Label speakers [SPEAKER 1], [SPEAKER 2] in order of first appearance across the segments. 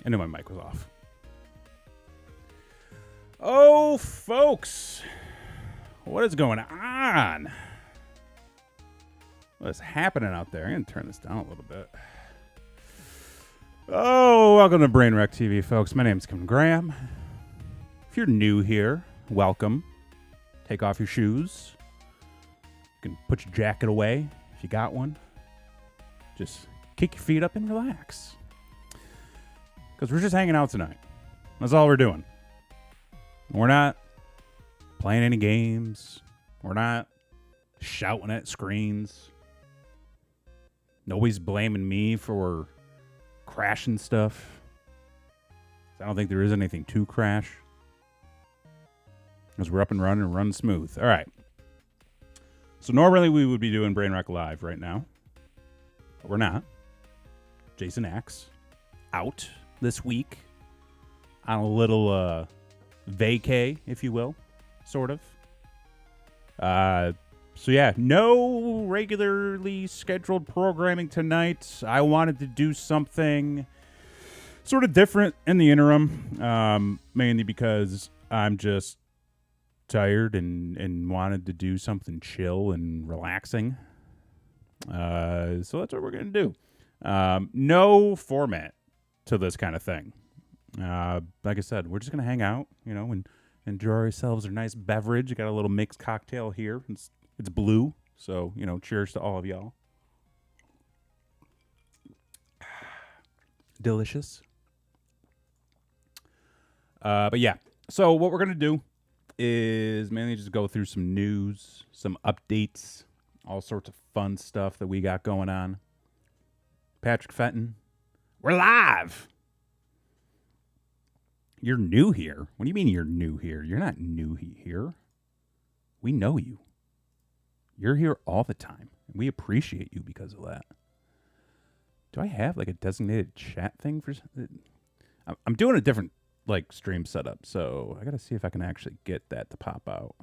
[SPEAKER 1] I knew my mic was off. Oh, folks. What is going on? What is happening out there? I'm going to turn this down a little bit. Oh, welcome to Brainwreck TV, folks. My name is Kevin Graham. If you're new here, welcome. Take off your shoes. You can put your jacket away if you got one. Just kick your feet up and relax. Because we're just hanging out tonight. That's all we're doing. We're not playing any games. We're not shouting at screens. Nobody's blaming me for crashing stuff. I don't think there is anything to crash. Because we're up and running smooth. All right. So normally we would be doing Brainwreck Live right now. But we're not. Jason Axe out this week on a little vacay, if you will, sort of. So yeah, no regularly scheduled programming tonight. I wanted to do something sort of different in the interim, mainly because I'm just tired and wanted to do something chill and relaxing. So that's what we're going to do. No format to this kind of thing. Like I said, we're just going to hang out, and enjoy ourselves a nice beverage. I got a little mixed cocktail here. It's blue, so, cheers to all of y'all. Delicious. But yeah, so what we're going to do is mainly just go through some news, some updates, all sorts of fun stuff that we got going on. Patrick Fenton, we're live. You're new here. What do you mean you're new here? You're not new here. We know you. You're here all the time. And we appreciate you because of that. Do I have like a designated chat thing for? I'm doing a different stream setup, so I got to see if I can actually get that to pop out.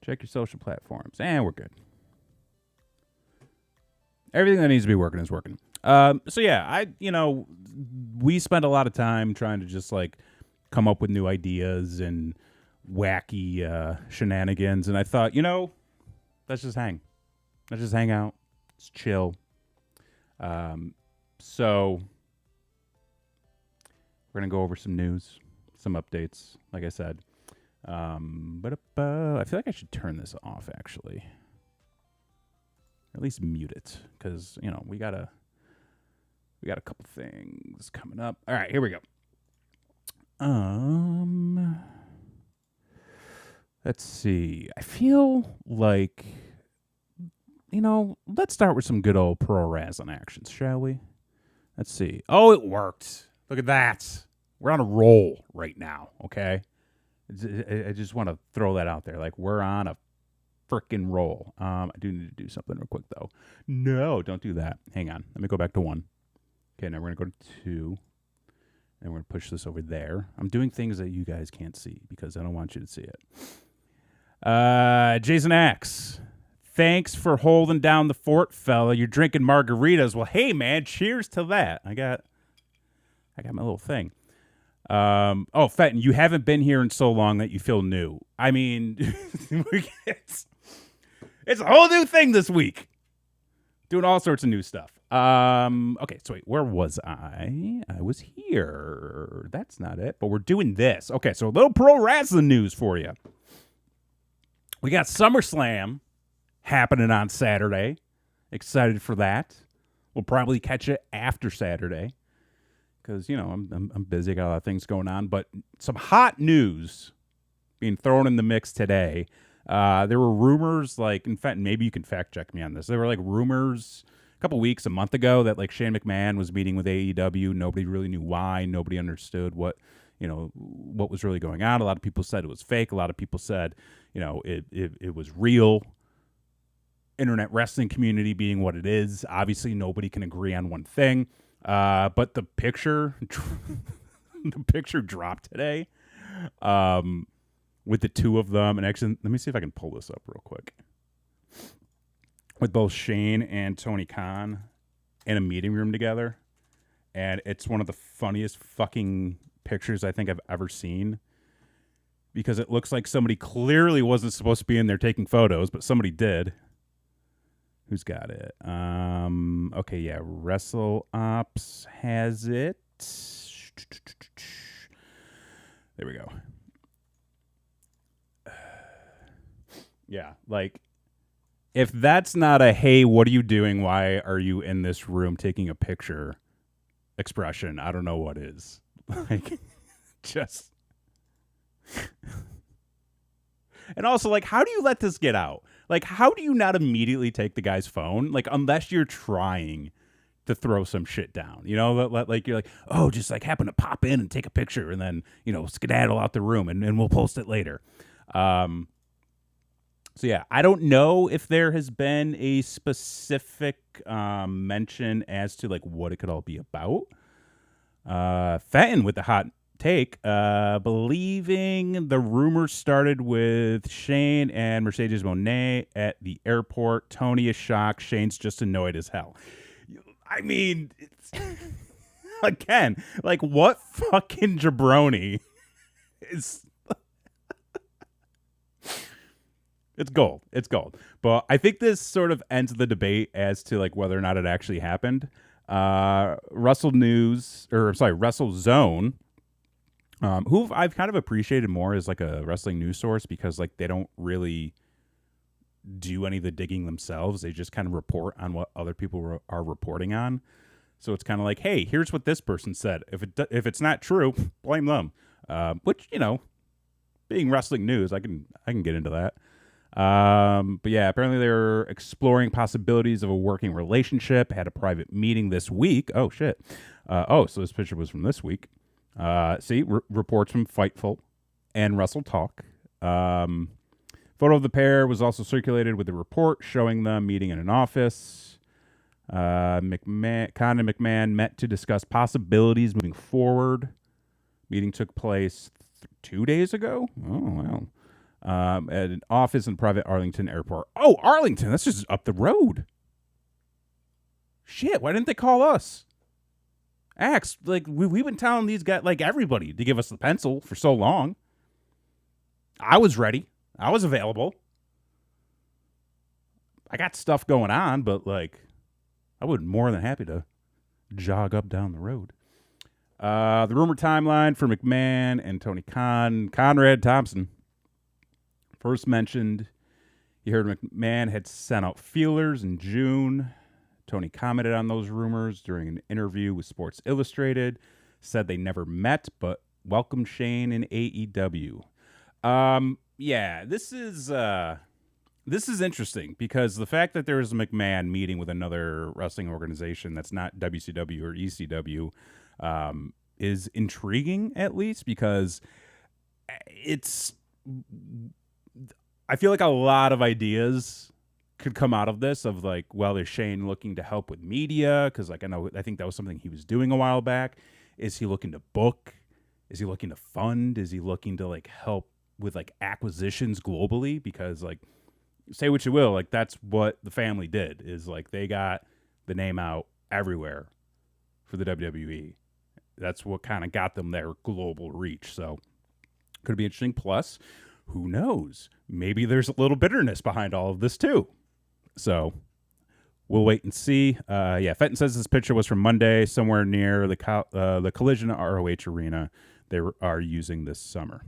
[SPEAKER 1] Check your social platforms, and we're good. Everything that needs to be working is working. So yeah, we spent a lot of time trying to just come up with new ideas and wacky shenanigans, and I thought, let's just hang out, let's chill. So we're gonna go over some news, some updates, like I said. But I feel like I should turn this off actually, or at least mute it, because we got a couple things coming up. All right, here we go. Let's see. I feel like, let's start with some good old pro wrestling actions, shall we? Let's see. Oh, it worked. Look at that. We're on a roll right now, okay? I just want to throw that out there. We're on a frickin' roll. I do need to do something real quick, though. No, don't do that. Hang on. Let me go back to 1. Okay, now we're going to go to 2. And we're going to push this over there. I'm doing things that you guys can't see because I don't want you to see it. Jason Axe, thanks for holding down the fort, fella. You're drinking margaritas. Well, hey, man, cheers to that. I got my little thing. Fenton, you haven't been here in so long that you feel new. I mean, it's a whole new thing this week. Doing all sorts of new stuff. Okay, so wait, where was I? I was here. That's not it, but we're doing this. Okay, so a little pro wrestling news for you. We got SummerSlam happening on Saturday. Excited for that. We'll probably catch it after Saturday because, I'm busy. I got a lot of things going on. But some hot news being thrown in the mix today. There were rumors, in fact, maybe you can fact check me on this. There were rumors a month ago that Shane McMahon was meeting with AEW. Nobody really knew why. Nobody understood what was really going on. A lot of people said it was fake. A lot of people said, it was real. Internet wrestling community being what it is. Obviously, nobody can agree on one thing. But the picture dropped today. With the two of them, and actually, let me see if I can pull this up real quick. With both Shane and Tony Khan in a meeting room together, and it's one of the funniest fucking pictures I think I've ever seen, because it looks like somebody clearly wasn't supposed to be in there taking photos, but somebody did. Who's got it? Okay, yeah, Wrestle Ops has it. There we go. Yeah, like, if that's not a "hey, what are you doing? Why are you in this room taking a picture" expression, I don't know what is. Like, just. And also, like, how do you let this get out? Like, how do you not immediately take the guy's phone? Like, unless you're trying to throw some shit down, you know, like you're like, oh, just like happen to pop in and take a picture and then, you know, skedaddle out the room and we'll post it later. So yeah, I don't know if there has been a specific mention as to like what it could all be about. Fenton with the hot take, believing the rumors started with Shane and Mercedes Moné at the airport. Tony is shocked. Shane's just annoyed as hell. I mean, it's again, like, what fucking jabroni is... It's gold. It's gold. But I think this sort of ends the debate as to like whether or not it actually happened. Wrestle Zone, who I've kind of appreciated more as like a wrestling news source, because like they don't really do any of the digging themselves. They just kind of report on what other people are reporting on. So it's kind of like, hey, here's what this person said. If it's not true, blame them. Which, you know, being wrestling news, I can get into that. But yeah, apparently they're exploring possibilities of a working relationship. Had a private meeting this week. Oh shit. So this picture was from this week. Reports from Fightful and Wrestle Talk. Photo of the pair was also circulated with a report showing them meeting in an office. Khan and McMahon met to discuss possibilities moving forward. Meeting took place 2 days ago. Oh wow. At an office in private Arlington Airport. Oh, Arlington, that's just up the road. Shit, why didn't they call us? Axe, like, we've been telling these guys, like, everybody, to give us the pencil for so long. I was ready. I was available. I got stuff going on, but, like, I would be more than happy to jog up down the road. The rumor timeline for McMahon and Tony Khan. Conrad Thompson first mentioned he heard McMahon had sent out feelers in June. Tony commented on those rumors during an interview with Sports Illustrated, said they never met, but welcomed Shane in AEW. Yeah, this is interesting, because the fact that there is a McMahon meeting with another wrestling organization that's not WCW or ECW is intriguing, at least, because I feel like a lot of ideas could come out of this of like, well, is Shane looking to help with media? Because like I think that was something he was doing a while back. Is he looking to book? Is he looking to fund? Is he looking to like help with like acquisitions globally? Because like, say what you will, like that's what the family did, is like they got the name out everywhere for the WWE. That's what kind of got them their global reach. So could be interesting. Plus, who knows? Maybe there's a little bitterness behind all of this too. So we'll wait and see. Fenton says this picture was from Monday, somewhere near the Collision ROH arena they are using this summer.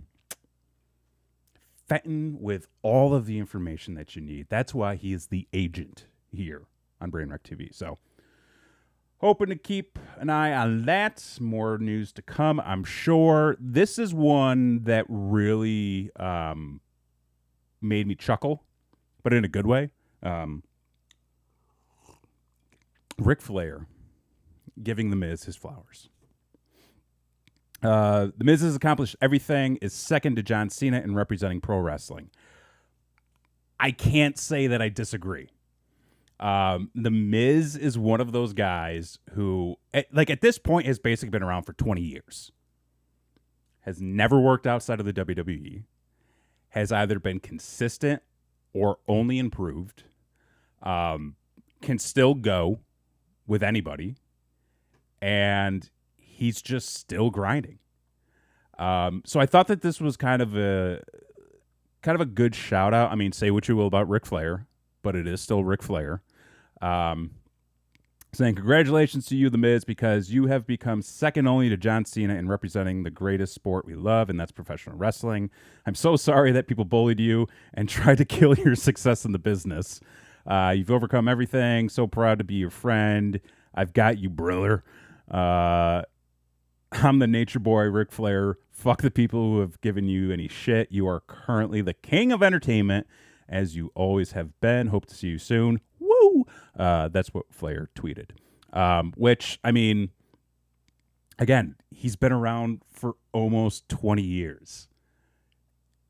[SPEAKER 1] Fenton with all of the information that you need. That's why he is the agent here on Brainwreck TV. So hoping to keep an eye on that. More news to come, I'm sure. This is one that really made me chuckle, but in a good way. Ric Flair giving The Miz his flowers. The Miz has accomplished everything, is second to John Cena in representing pro wrestling. I can't say that I disagree. The Miz is one of those guys who, at this point, has basically been around for 20 years. Has never worked outside of the WWE. Has either been consistent or only improved. Can still go with anybody. and he's just still grinding. So I thought that this was kind of a good shout out. I mean, say what you will about Ric Flair, but it is still Ric Flair. Saying congratulations to you, The Miz, because you have become second only to John Cena in representing the greatest sport we love, and that's professional wrestling. I'm so sorry that people bullied you and tried to kill your success in the business. You've overcome everything. So proud to be your friend. I've got you, brother. I'm the nature boy, Ric Flair. Fuck the people who have given you any shit. You are currently the king of entertainment, as you always have been. Hope to see you soon. Woo! That's what Flair tweeted. Which, I mean, again, he's been around for almost 20 years.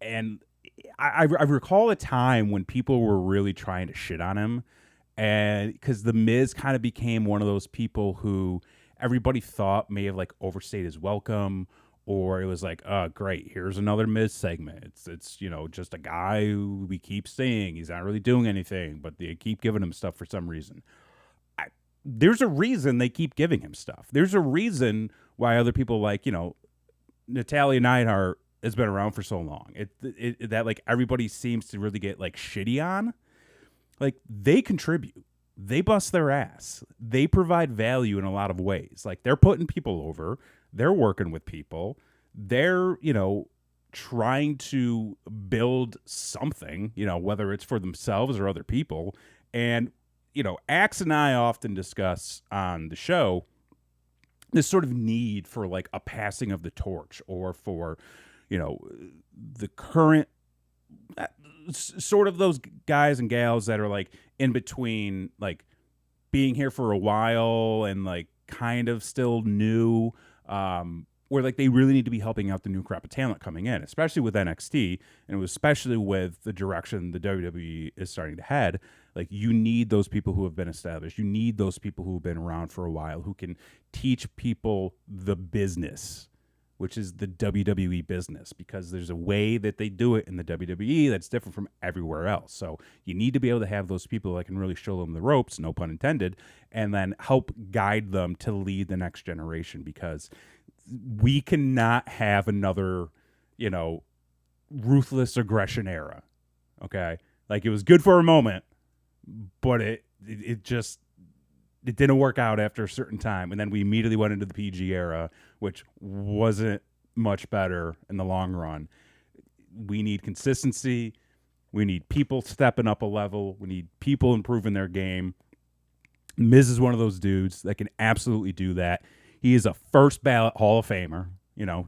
[SPEAKER 1] And I recall a time when people were really trying to shit on him. And because The Miz kind of became one of those people who everybody thought may have like overstayed his welcome, or it was like, oh, great, here's another Miz segment. It's just a guy who we keep seeing. He's not really doing anything, but they keep giving him stuff for some reason. There's a reason they keep giving him stuff. There's a reason why other people like, Natalia Neidhart has been around for so long. That like everybody seems to really get like shitty on. Like they contribute. They bust their ass. They provide value in a lot of ways. Like they're putting people over. They're working with people. They're, trying to build something, whether it's for themselves or other people. And, Axe and I often discuss on the show this sort of need for like a passing of the torch, or for, the current sort of those guys and gals that are like in between, like being here for a while and like kind of still new, where like they really need to be helping out the new crop of talent coming in, especially with NXT, and especially with the direction the WWE is starting to head. Like you need those people who have been established. You need those people who have been around for a while, who can teach people the business, which is the WWE business, because there's a way that they do it in the WWE that's different from everywhere else. So you need to be able to have those people that can really show them the ropes, no pun intended, and then help guide them to lead the next generation, because we cannot have another, ruthless aggression era. Okay. Like it was good for a moment, but it didn't work out after a certain time. And then we immediately went into the PG era, which wasn't much better in the long run. We need consistency. We need people stepping up a level. We need people improving their game. Miz is one of those dudes that can absolutely do that. He is a first ballot Hall of Famer,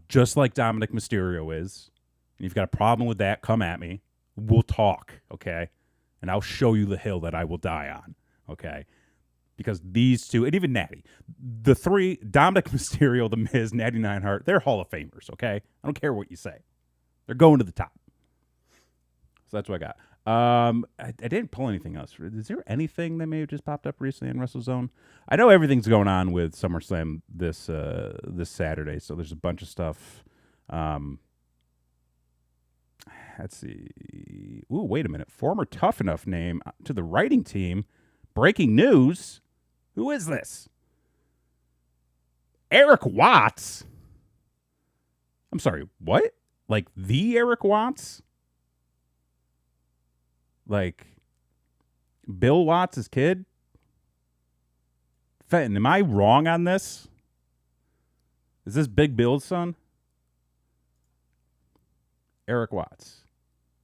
[SPEAKER 1] just like Dominic Mysterio is. And if you've got a problem with that, come at me. We'll talk, okay? And I'll show you the hill that I will die on, okay? Because these two, and even Natty, the three, Dominic Mysterio, The Miz, Natty Neidhart, they're Hall of Famers, okay? I don't care what you say. They're going to the top. So that's what I got. I didn't pull anything else. Is there anything that may have just popped up recently in WrestleZone? I know everything's going on with SummerSlam this Saturday, so there's a bunch of stuff. Let's see. Ooh, wait a minute. Former Tough Enough name to the writing team. Breaking news. Who is this? Eric Watts. I'm sorry, what? Like the Eric Watts? Like Bill Watts' kid? Fenton, am I wrong on this? Is this Big Bill's son? Eric Watts,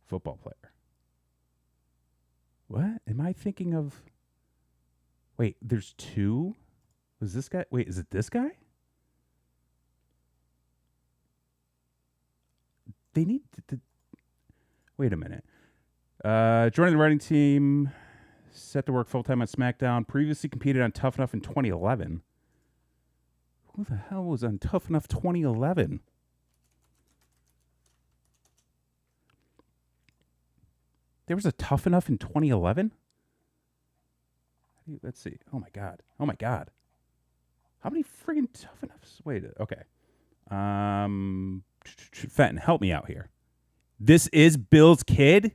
[SPEAKER 1] football player. What? Am I thinking of... Wait, there's two? Was this guy... Wait, is it this guy? They need to... Wait a minute. Joining the writing team, set to work full-time on SmackDown. Previously competed on Tough Enough in 2011. Who the hell was on Tough Enough 2011? There was a Tough Enough in 2011? Let's see. Oh, my God. Oh, my God. How many friggin' Tough Enoughs? Wait, okay. Fenton, help me out here. This is Bill's kid?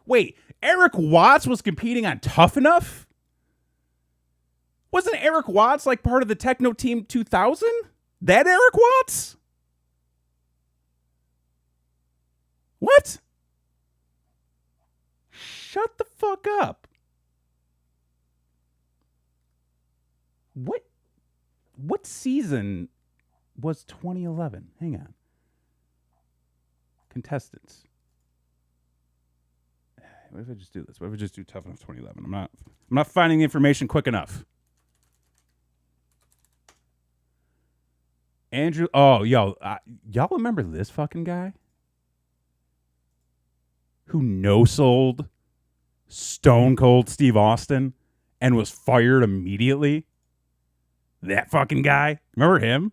[SPEAKER 1] Wait, Eric Watts was competing on Tough Enough? Wasn't Eric Watts like part of the Techno Team 2000? That Eric Watts? What? Shut the fuck up. What season was 2011? Hang on. Contestants. What if I just do this? What if I just do Tough Enough 2011? I'm not finding the information quick enough. Andrew, y'all remember this fucking guy who no-sold Stone Cold Steve Austin and was fired immediately? That fucking guy. Remember him?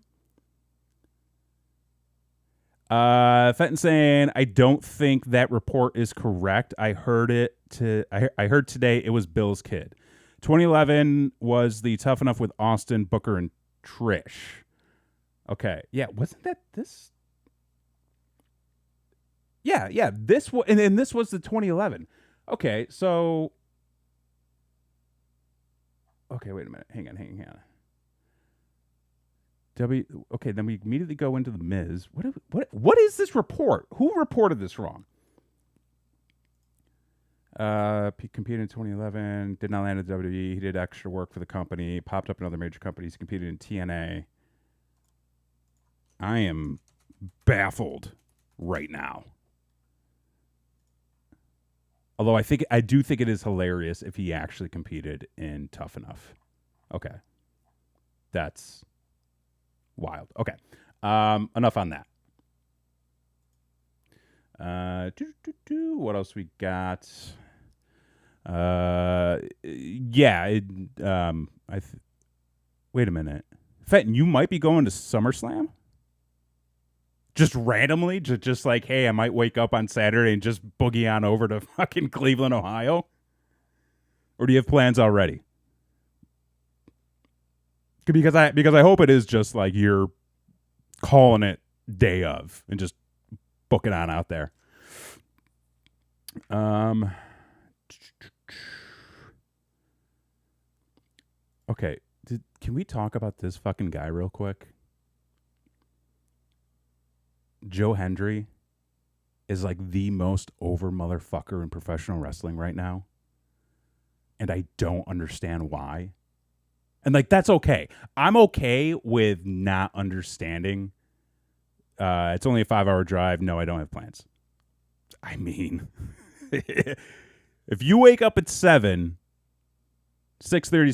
[SPEAKER 1] Fenton saying, I don't think that report is correct. I heard today it was Bill's kid. 2011 was the Tough Enough with Austin, Booker, and Trish. Okay. Yeah, wasn't that this? Yeah. This was, and this was the 2011. Okay, so. Okay, wait a minute. Hang on. Okay, then we immediately go into the Miz. What is this report? Who reported this wrong? Competed in 2011, did not land at WWE. He did extra work for the company, popped up in other major companies, competed in TNA. I am baffled right now. Although I do think it is hilarious if he actually competed in Tough Enough. Okay. That's wild. Okay. Enough on that. What else we got? Wait a minute. Fenton, you might be going to SummerSlam? Just randomly? Just like, hey, I might wake up on Saturday and just boogie on over to fucking Cleveland, Ohio? Or do you have plans already? Because I hope it is just like you're calling it day of and just book it on out there. Okay, can we talk about this fucking guy real quick? Joe Hendry is like the most over motherfucker in professional wrestling right now. And I don't understand why. And like, that's okay. I'm okay with not understanding. It's only a 5-hour drive. No, I don't have plans. I mean, if you wake up at 6:30,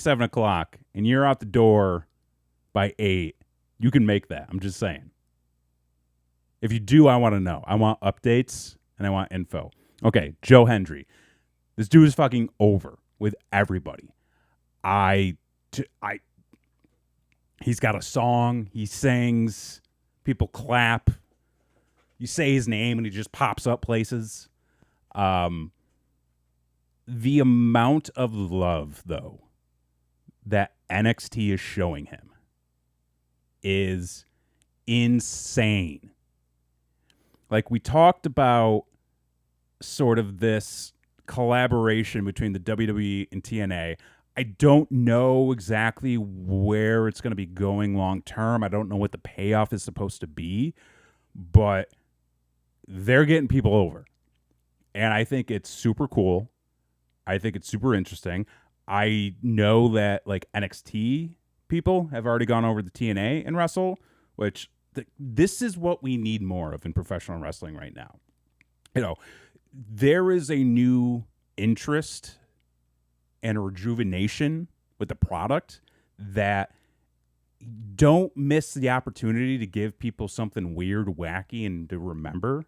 [SPEAKER 1] 7 o'clock, and you're out the door by 8, you can make that. I'm just saying. If you do, I want to know. I want updates and I want info. Okay, Joe Hendry. This dude is fucking over with everybody. He's got a song. He sings. People clap. You say his name and he just pops up places. The amount of love, though, that NXT is showing him is insane. Like, we talked about sort of this collaboration between the WWE and TNA. I don't know exactly where it's going to be going long term. I don't know what the payoff is supposed to be, but they're getting people over. And I think it's super cool. I think it's super interesting. I know that like NXT people have already gone over to TNA and wrestle, which this is what we need more of in professional wrestling right now. You know, there is a new interest and a rejuvenation with the product that don't miss the opportunity to give people something weird, wacky, and to remember.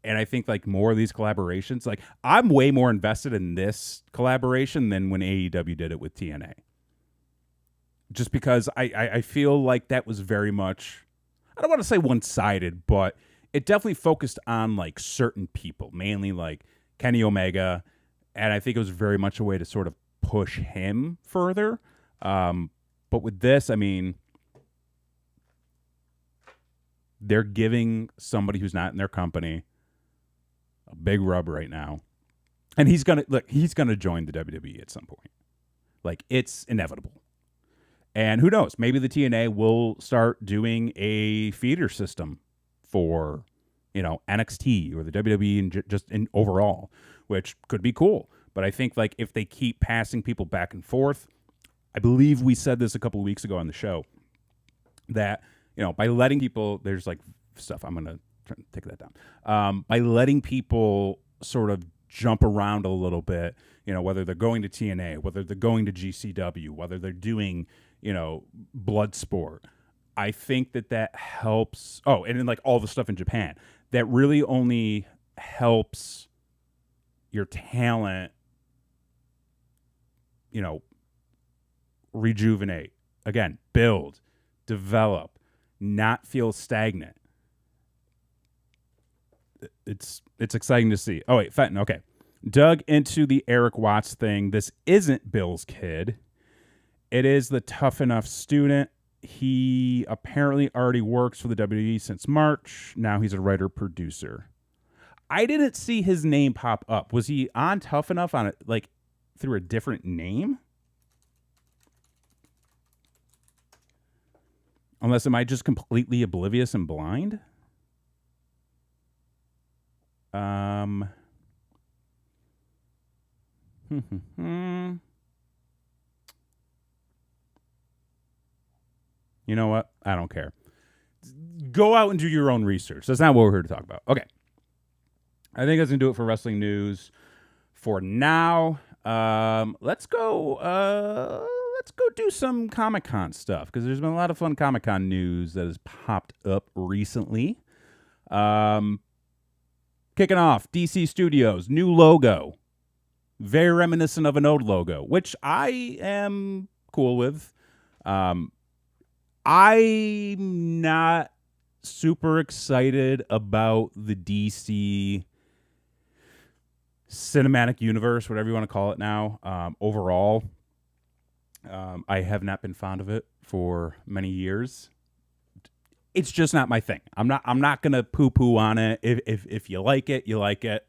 [SPEAKER 1] And I think like more of these collaborations, like I'm way more invested in this collaboration than when AEW did it with TNA. Just because I feel like that was very much, I don't want to say one-sided, but it definitely focused on like certain people, mainly like Kenny Omega. And I think it was very much a way to sort of push him further. But with this, I mean, they're giving somebody who's not in their company a big rub right now. And he's gonna join the WWE at some point. Like, it's inevitable. And who knows? Maybe the TNA will start doing a feeder system for, NXT or the WWE and just in overall, which could be cool. But I think, like, if they keep passing people back and forth, I believe we said this a couple of weeks ago on the show, that, by letting people, there's, like, stuff, I'm going to take that down. By letting people sort of jump around a little bit, whether they're going to TNA, whether they're going to GCW, whether they're doing, Bloodsport, I think that helps. Oh, and then, like, all the stuff in Japan, that really only helps your talent, rejuvenate, again, build, develop, not feel stagnant. It's exciting to see. Oh, wait, Fenton, okay. Dug into the Eric Watts thing. This isn't Bill's kid. It is the Tough Enough student. He apparently already works for the WWE since March. Now he's a writer-producer. I didn't see his name pop up. Was he on Tough Enough on it, like, through a different name? Unless, am I just completely oblivious and blind? You know what? I don't care. Go out and do your own research. That's not what we're here to talk about. Okay. I think that's going to do it for wrestling news for now. Let's go do some Comic-Con stuff, because there's been a lot of fun Comic-Con news that has popped up recently. Kicking off, DC Studios, new logo. Very reminiscent of an old logo, which I am cool with. I'm not super excited about the DC cinematic universe, whatever you want to call it now. Overall, I have not been fond of it for many years. It's just not my thing. I'm not gonna poo-poo on it. If you like it, you like it.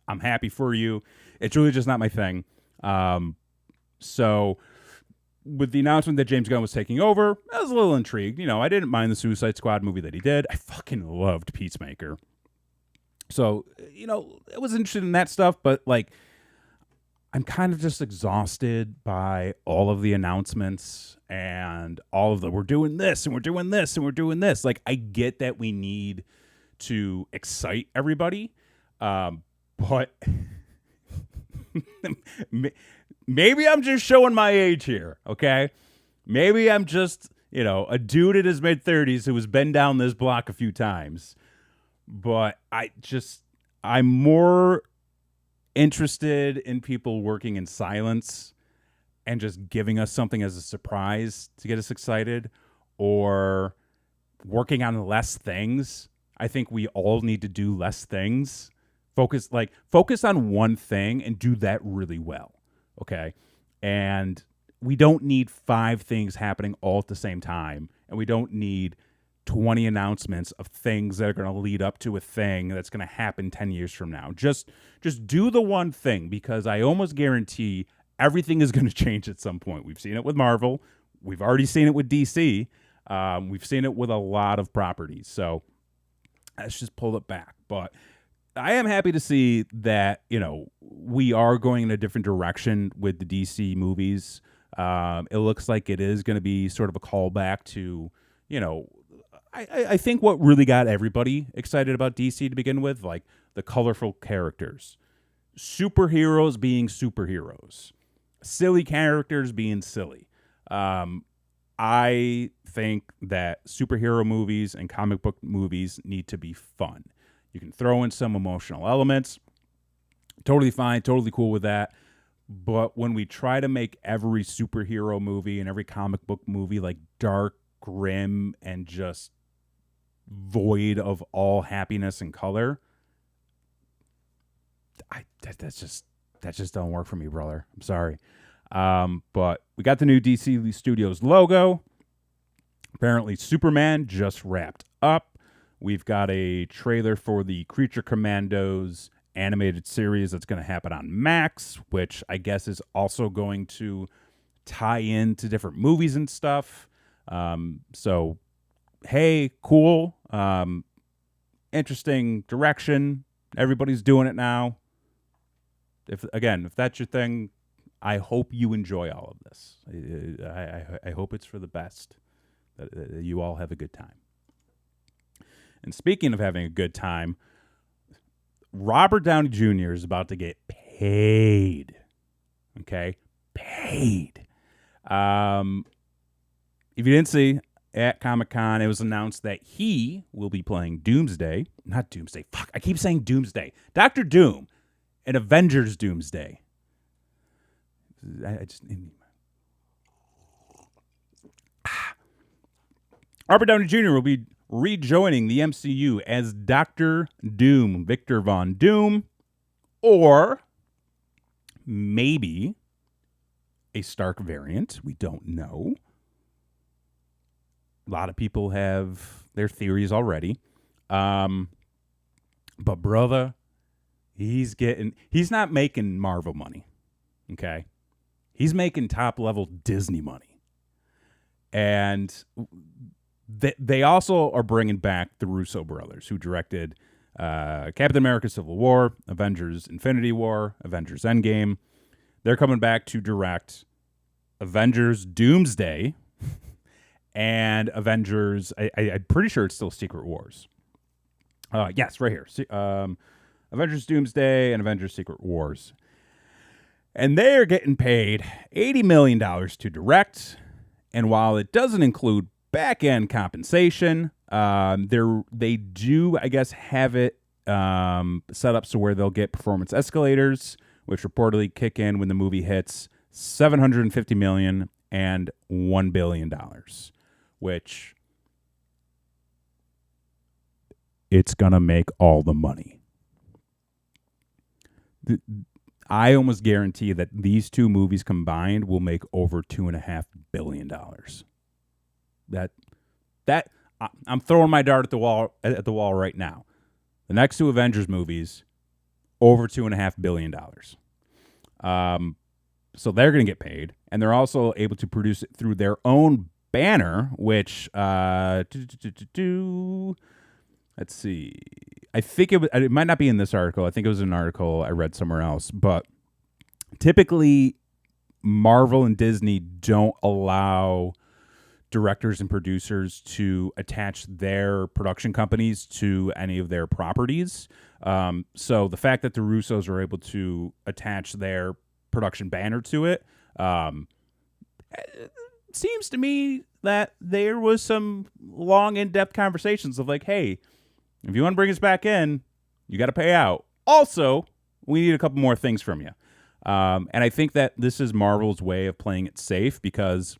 [SPEAKER 1] I'm happy for you. It's really just not my thing. So with the announcement that James Gunn was taking over, I was a little intrigued. I didn't mind the Suicide Squad movie that he did. I fucking loved Peacemaker. So, I was interested in that stuff, but, like, I'm kind of just exhausted by all of the announcements and all of we're doing this and we're doing this and we're doing this. Like, I get that we need to excite everybody, but maybe I'm just showing my age here, okay? Maybe I'm just, a dude in his mid-30s who has been down this block a few times. But I'm more interested in people working in silence and just giving us something as a surprise to get us excited, or working on less things. I think we all need to do less things. Focus on one thing and do that really well. Okay. And we don't need 5 things happening all at the same time. And we don't need 20 announcements of things that are going to lead up to a thing that's going to happen 10 years from now. Just do the one thing, because I almost guarantee everything is going to change at some point. We've seen it with Marvel. We've already seen it with DC. We've seen it with a lot of properties. So let's just pull it back. But I am happy to see that, we are going in a different direction with the DC movies. It looks like it is going to be sort of a callback to, I think what really got everybody excited about DC to begin with, like the colorful characters, superheroes being superheroes, silly characters being silly. I think that superhero movies and comic book movies need to be fun. You can throw in some emotional elements. Totally fine, totally cool with that. But when we try to make every superhero movie and every comic book movie like dark, grim, and just void of all happiness and color, that just don't work for me, brother. I'm sorry. But we got the new DC Studios logo. Apparently Superman just wrapped up. We've got a trailer for the Creature Commandos animated series that's going to happen on Max, which I guess is also going to tie into different movies and stuff. So, hey, cool. Interesting direction. Everybody's doing it now. If that's your thing, I hope you enjoy all of this. I hope it's for the best, that you all have a good time. And speaking of having a good time, Robert Downey Jr. is about to get paid. Okay? Paid. If you didn't see, at Comic-Con, it was announced that he will be playing Doomsday. Not Doomsday. Fuck, I keep saying Doomsday. Dr. Doom in Avengers Doomsday. I just... Robert Downey Jr. will be rejoining the MCU as Dr. Doom, Victor Von Doom, or maybe a Stark variant. We don't know. A lot of people have their theories already. But brother, he's not making Marvel money. Okay? He's making top level Disney money. And they also are bringing back the Russo brothers, who directed Captain America Civil War, Avengers Infinity War, Avengers Endgame. They're coming back to direct Avengers Doomsday and Avengers, I'm pretty sure it's still Secret Wars. Yes, right here. Avengers Doomsday and Avengers Secret Wars. And they're getting paid $80 million to direct. And while it doesn't include back-end compensation, they do, I guess, have it set up so where they'll get performance escalators, which reportedly kick in when the movie hits $750 million and $1 billion, which it's going to make all the money. I almost guarantee that these two movies combined will make over $2.5 billion. I'm throwing my dart at the wall right now. The next two Avengers movies, over $2.5 billion. So they're going to get paid, and they're also able to produce it through their own banner, which let's see. I think it might not be in this article. I think it was an article I read somewhere else. But typically, Marvel and Disney don't allow directors and producers to attach their production companies to any of their properties. So the fact that the Russos are able to attach their production banner to it, it seems to me that there was some long, in-depth conversations of like, hey, if you want to bring us back in, you got to pay out. Also, we need a couple more things from you. And I think that this is Marvel's way of playing it safe, because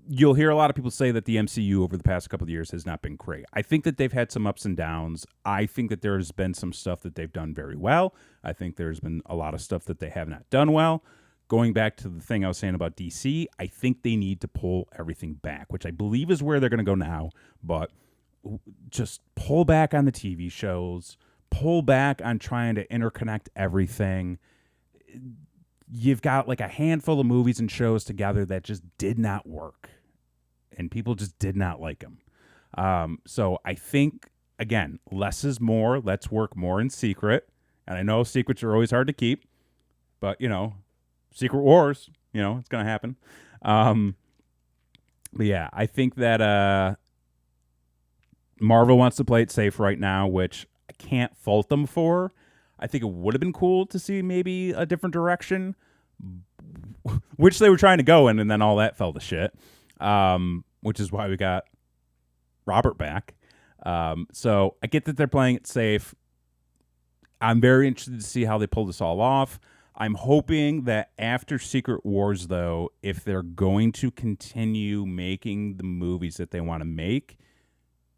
[SPEAKER 1] you'll hear a lot of people say that the MCU over the past couple of years has not been great. I think that they've had some ups and downs. I think that there's been some stuff that they've done very well. I think there's been a lot of stuff that they have not done well. Going back to the thing I was saying about DC, I think they need to pull everything back, which I believe is where they're going to go now. But just pull back on the TV shows, pull back on trying to interconnect everything. You've got like a handful of movies and shows together that just did not work, and people just did not like them. So I think, again, less is more. Let's work more in secret. And I know secrets are always hard to keep, but, Secret Wars, it's going to happen. But yeah, I think that Marvel wants to play it safe right now, which I can't fault them for. I think it would have been cool to see maybe a different direction, which they were trying to go in, and then all that fell to shit, which is why we got Robert back. So I get that they're playing it safe. I'm very interested to see how they pull this all off. I'm hoping that after Secret Wars, though, if they're going to continue making the movies that they want to make,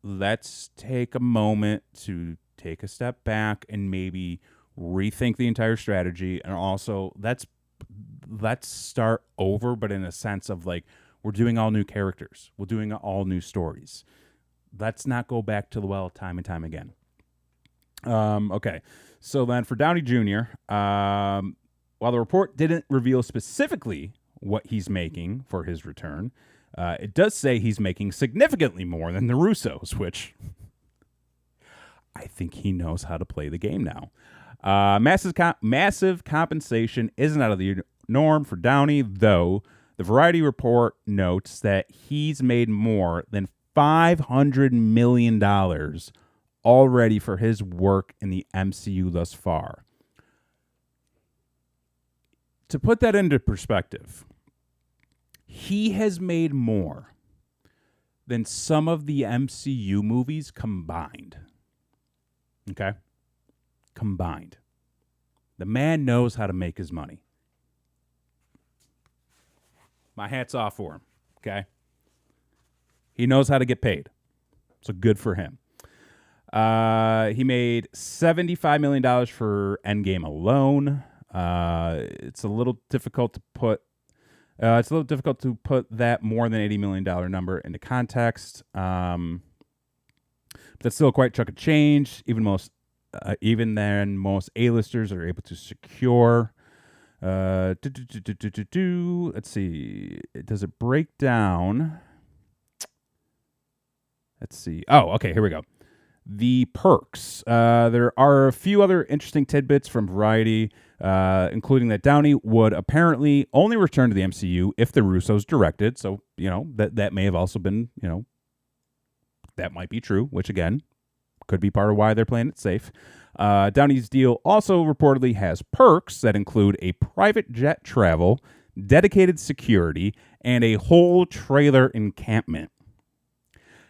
[SPEAKER 1] let's take a moment to take a step back and maybe rethink the entire strategy. And also, let's start over, but in a sense of like, we're doing all new characters. We're doing all new stories. Let's not go back to the well time and time again. Okay. So then for Downey Jr., while the report didn't reveal specifically what he's making for his return, it does say he's making significantly more than the Russos, which I think he knows how to play the game now. Massive compensation isn't out of the norm for Downey, though. The Variety report notes that he's made more than $500 million already for his work in the MCU thus far. To put that into perspective, he has made more than some of the MCU movies combined. Okay? Combined. The man knows how to make his money. My hat's off for him. Okay? He knows how to get paid. So good for him. He made $75 million for Endgame alone. It's a little difficult to put that more than $80 million number into context. But that's still quite a chunk of change. Even then, most A-listers are able to secure. Let's see. Does it break down? Let's see. Oh, okay. Here we go. The perks. There are a few other interesting tidbits from Variety, including that Downey would apparently only return to the MCU if the Russos directed. So, that may have also been, that might be true, which again, could be part of why they're playing it safe. Downey's deal also reportedly has perks that include a private jet travel, dedicated security, and a whole trailer encampment.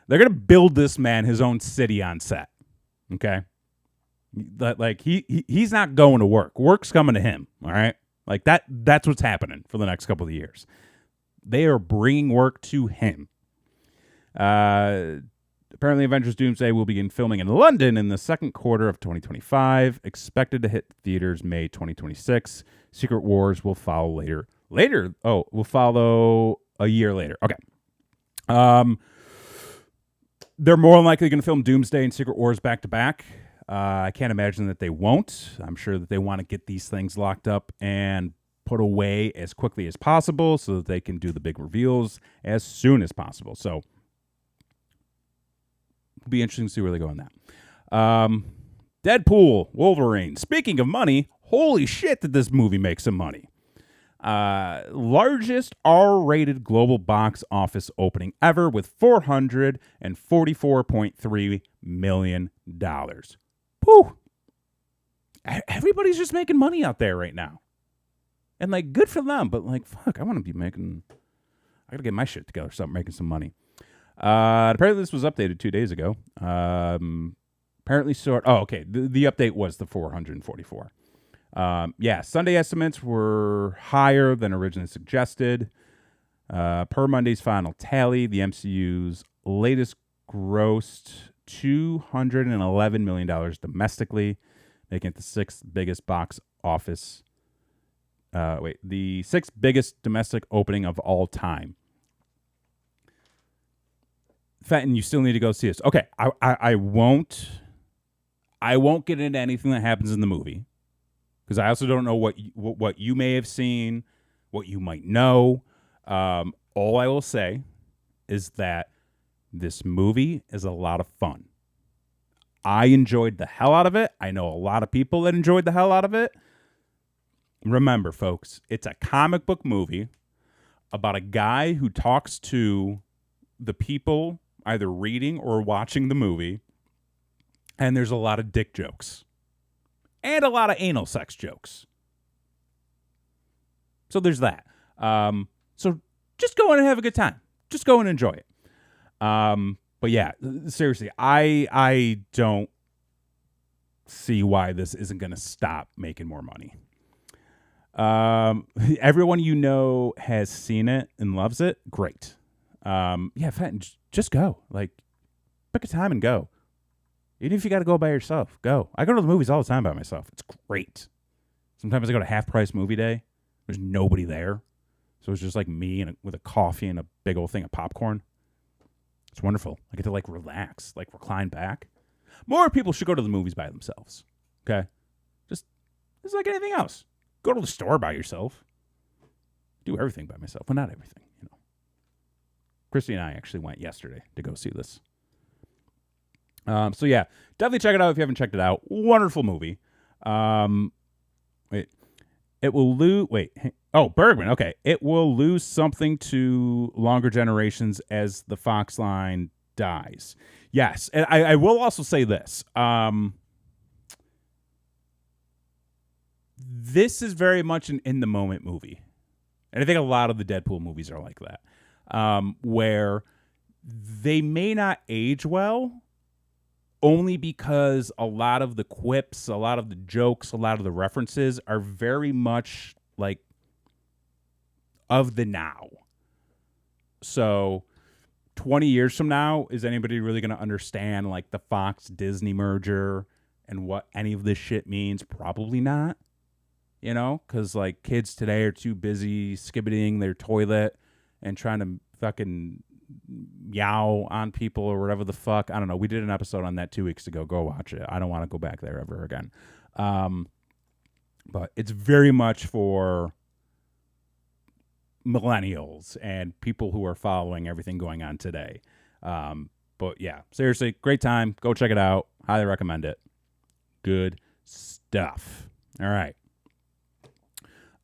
[SPEAKER 1] They're going to build this man his own city on set. Okay? Like he's not going to work. Work's coming to him, all right? Like that's what's happening for the next couple of years. They are bringing work to him. Apparently Avengers Doomsday will begin filming in London in the second quarter of 2025, expected to hit theaters May 2026. Secret Wars will follow later. Will follow a year later. Okay. They're more than likely going to film Doomsday and Secret Wars back to back. I can't imagine that they won't. I'm sure that they want to get these things locked up and put away as quickly as possible so that they can do the big reveals as soon as possible. So it'll be interesting to see where they go on that. Deadpool, Wolverine. Speaking of money, holy shit did this movie make some money. Largest R-rated global box office opening ever with $444.3 million. Whew. Everybody's just making money out there right now. And, like, good for them. But, like, fuck, I got to get my shit together, start making some money. Apparently this was updated 2 days ago. The update was the 444. Sunday estimates were higher than originally suggested. Per Monday's final tally, the MCU's latest grossed $211 million domestically, making it the sixth biggest domestic opening of all time. Fenton, you still need to go see this. Okay, I won't get into anything that happens in the movie, because I also don't know what you may have seen, what you might know. All I will say is that this movie is a lot of fun. I enjoyed the hell out of it. I know a lot of people that enjoyed the hell out of it. Remember, folks, it's a comic book movie about a guy who talks to the people either reading or watching the movie, and there's a lot of dick jokes. And a lot of anal sex jokes. So there's that. So just go in and have a good time. Just go and enjoy it. But yeah, seriously, I don't see why this isn't going to stop making more money. Everyone you know has seen it and loves it. Great. Fenton, just go. Like, pick a time and go. Even if you got to go by yourself, go. I go to the movies all the time by myself. It's great. Sometimes I go to half price movie day. There's nobody there. So it's just like me with a coffee and a big old thing of popcorn. It's wonderful. I get to like relax, like recline back. More people should go to the movies by themselves. Okay? Just, it's like anything else. Go to the store by yourself. Do everything by myself. Well, not everything, you know. Christy and I actually went yesterday to go see this. So yeah, definitely check it out if you haven't checked it out. Wonderful movie. It will lose. Bergman. Okay, it will lose something to longer generations as the Fox line dies. Yes, and I will also say this. This is very much an in the moment movie, and I think a lot of the Deadpool movies are like that, where they may not age well. Only because a lot of the quips, a lot of the jokes, a lot of the references are very much like of the now. So 20 years from now, is anybody really going to understand like the Fox Disney merger and what any of this shit means? Probably not. You know, because like kids today are too busy skibbiting their toilet and trying to fucking yow on people or whatever the fuck. I don't know. We did an episode on that 2 weeks ago. Go watch it. I don't want to go back there ever again. But it's very much for millennials and people who are following everything going on today. But yeah, seriously, great time. Go check it out. Highly recommend it. Good stuff. All right.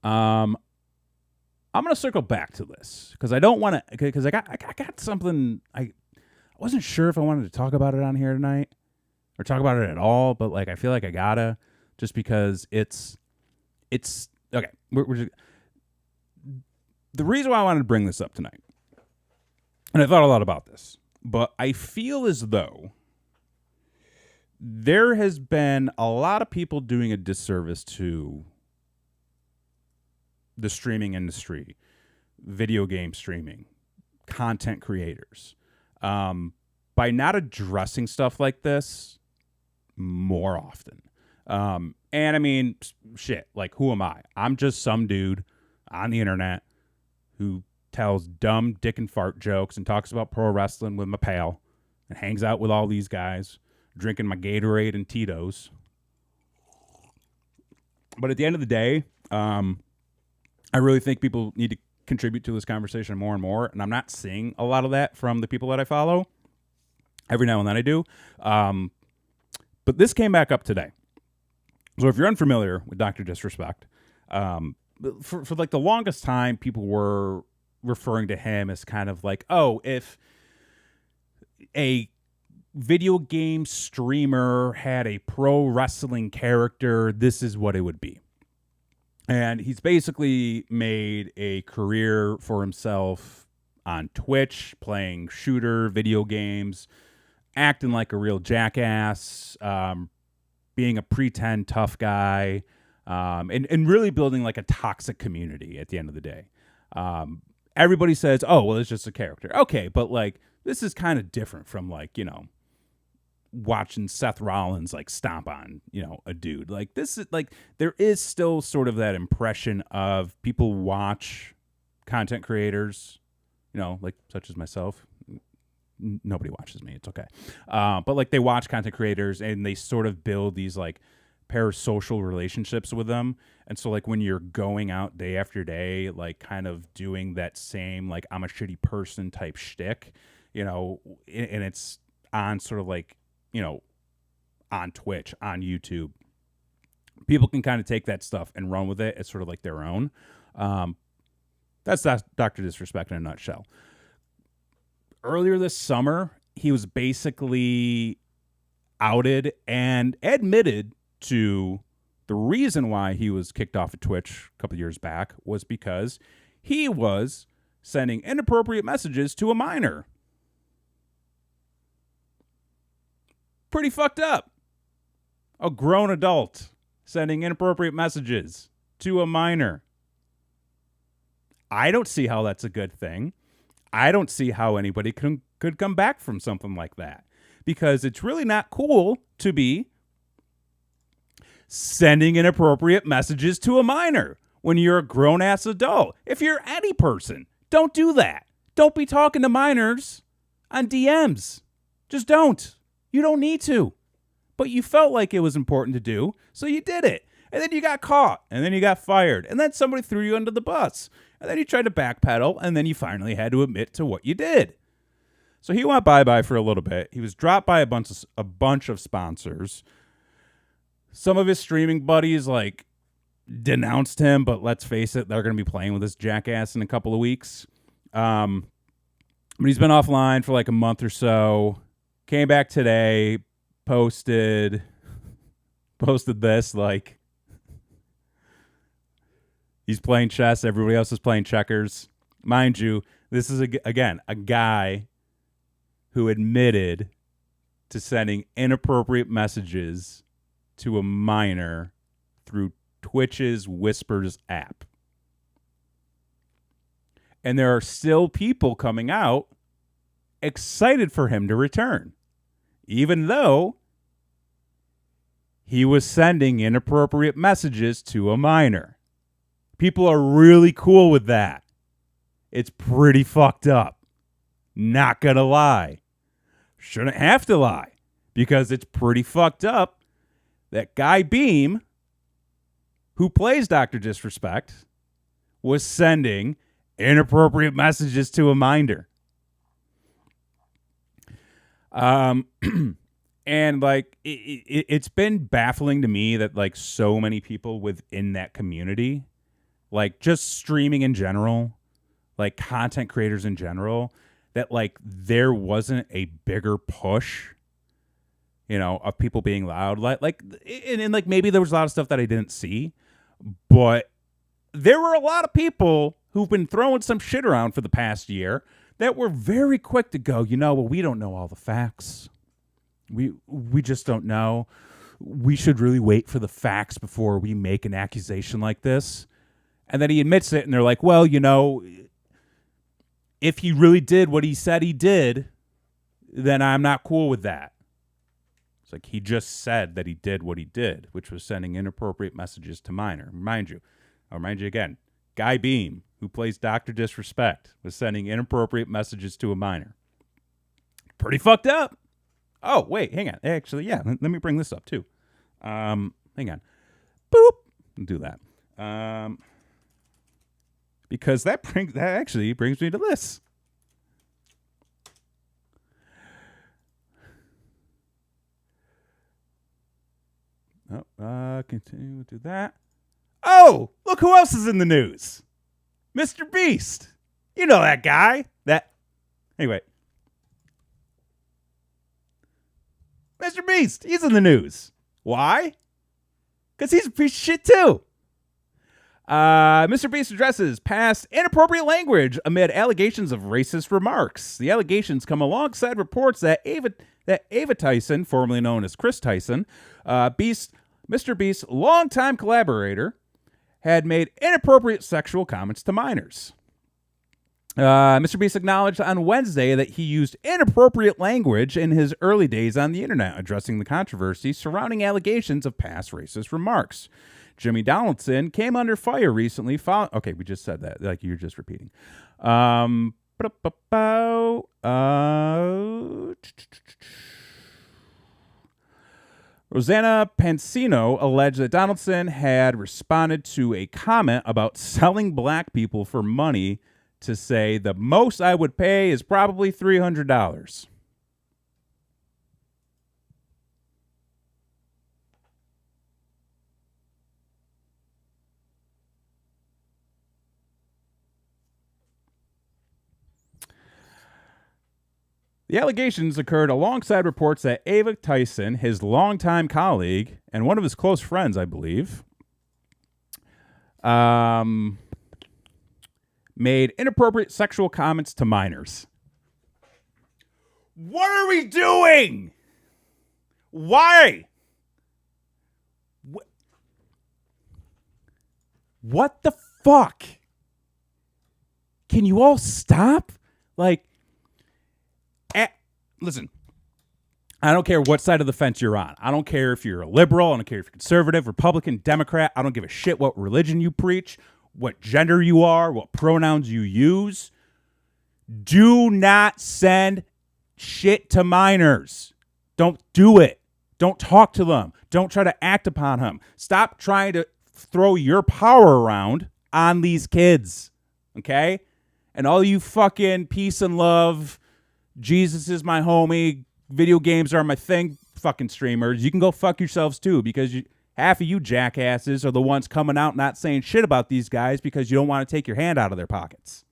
[SPEAKER 1] I'm going to circle back to this because I don't want to, because I got something. I wasn't sure if I wanted to talk about it on here tonight or talk about it at all, but like I feel like I gotta, just because it's okay. We're just, the reason why I wanted to bring this up tonight, and I thought a lot about this, but I feel as though there has been a lot of people doing a disservice to the streaming industry, video game streaming, content creators, by not addressing stuff like this more often. And I mean, shit, like who am I? I'm just some dude on the internet who tells dumb dick and fart jokes and talks about pro wrestling with my pal and hangs out with all these guys, drinking my Gatorade and Tito's. But at the end of the day, I really think people need to contribute to this conversation more and more, and I'm not seeing a lot of that from the people that I follow. Every now and then I do. But this came back up today. So if you're unfamiliar with Dr. Disrespect, for like the longest time, people were referring to him as kind of like, oh, if a video game streamer had a pro wrestling character, this is what it would be. And he's basically made a career for himself on Twitch, playing shooter video games, acting like a real jackass, being a pretend tough guy, and really building like a toxic community at the end of the day. Everybody says, oh, well, it's just a character. Okay, but like this is kind of different from like, you know, watching Seth Rollins like stomp on, you know, a dude. Like this is like there is still sort of that impression of people watch content creators, you know, like such as myself. Nobody watches me. It's okay. But like they watch content creators and they sort of build these like parasocial relationships with them. And so like when you're going out day after day, like kind of doing that same like I'm a shitty person type shtick, you know, and it's on sort of like, you know, on Twitch, on YouTube, people can kind of take that stuff and run with it as sort of like their own. That's Dr. Disrespect in a nutshell. Earlier this summer, he was basically outed and admitted to the reason why he was kicked off of Twitch a couple of years back was because he was sending inappropriate messages to a minor. Pretty fucked up. A grown adult sending inappropriate messages to a minor. I don't see how that's a good thing. I don't see how anybody could come back from something like that, because it's really not cool to be sending inappropriate messages to a minor when you're a grown-ass adult. If you're any person, don't do that. Don't be talking to minors on DMs. Just don't. You don't need to. but you felt like it was important to do, so you did it. And then you got caught, and then you got fired, and then somebody threw you under the bus, and then you tried to backpedal, and then you finally had to admit to what you did. So he went bye-bye for a little bit. He was dropped by a bunch of sponsors. Some of his streaming buddies, like, denounced him, but let's face it, they're going to be playing with this jackass in a couple of weeks. But he's been offline for like a month or so. Came back today, posted this, like, he's playing chess, everybody else is playing checkers. Mind you, this is, again, a guy who admitted to sending inappropriate messages to a minor through Twitch's Whispers app. And there are still people coming out excited for him to return, even though he was sending inappropriate messages to a minor. People are really cool with that. It's pretty fucked up. Not gonna lie. Shouldn't have to lie, because it's pretty fucked up that Guy Beam, who plays Dr. Disrespect, was sending inappropriate messages to a minor. And like it's been baffling to me that like so many people within that community, like just streaming in general, like content creators in general, that like there wasn't a bigger push, you know, of people being loud, like and like maybe there was a lot of stuff that I didn't see, but there were a lot of people who've been throwing some shit around for the past year that were very quick to go, you know, well, we don't know all the facts. We just don't know. We should really wait for the facts before we make an accusation like this. And then he admits it, and they're like, well, you know, if he really did what he said he did, then I'm not cool with that. It's like he just said that he did what he did, which was sending inappropriate messages to minor. I'll remind you again, Guy Beam, who plays Dr. Disrespect, was sending inappropriate messages to a minor. Pretty fucked up. Oh, wait, hang on. Actually, yeah, let me bring this up, too. Hang on. Boop. I'll do that. Because that actually brings me to this. Continue to do that. Oh, look who else is in the news. Mr. Beast. You know that guy. Anyway. Mr. Beast, he's in the news. Why? Because he's a piece of shit too. Mr. Beast addresses past inappropriate language amid allegations of racist remarks. The allegations come alongside reports that Ava Tyson, formerly known as Chris Tyson, Mr. Beast's longtime collaborator, had made inappropriate sexual comments to minors. Mr. Beast acknowledged on Wednesday that he used inappropriate language in his early days on the internet, addressing the controversy surrounding allegations of past racist remarks. Jimmy Donaldson came under fire recently. Okay, we just said that, like you're just repeating. Rosanna Pansino alleged that Donaldson had responded to a comment about selling black people for money to say the most I would pay is probably $300. The allegations occurred alongside reports that Ava Tyson, his longtime colleague and one of his close friends, I believe, made inappropriate sexual comments to minors. What are we doing? Why? What the fuck? Can you all stop? Like, listen, I don't care what side of the fence you're on. I don't care if you're a liberal. I don't care if you're conservative, Republican, Democrat. I don't give a shit what religion you preach, what gender you are, what pronouns you use. Do not send shit to minors. Don't do it. Don't talk to them. Don't try to act upon them. Stop trying to throw your power around on these kids, okay? And all you fucking peace and love, Jesus is my homie, video games are my thing, fucking streamers, you can go fuck yourselves too, because half of you jackasses are the ones coming out not saying shit about these guys because you don't want to take your hand out of their pockets.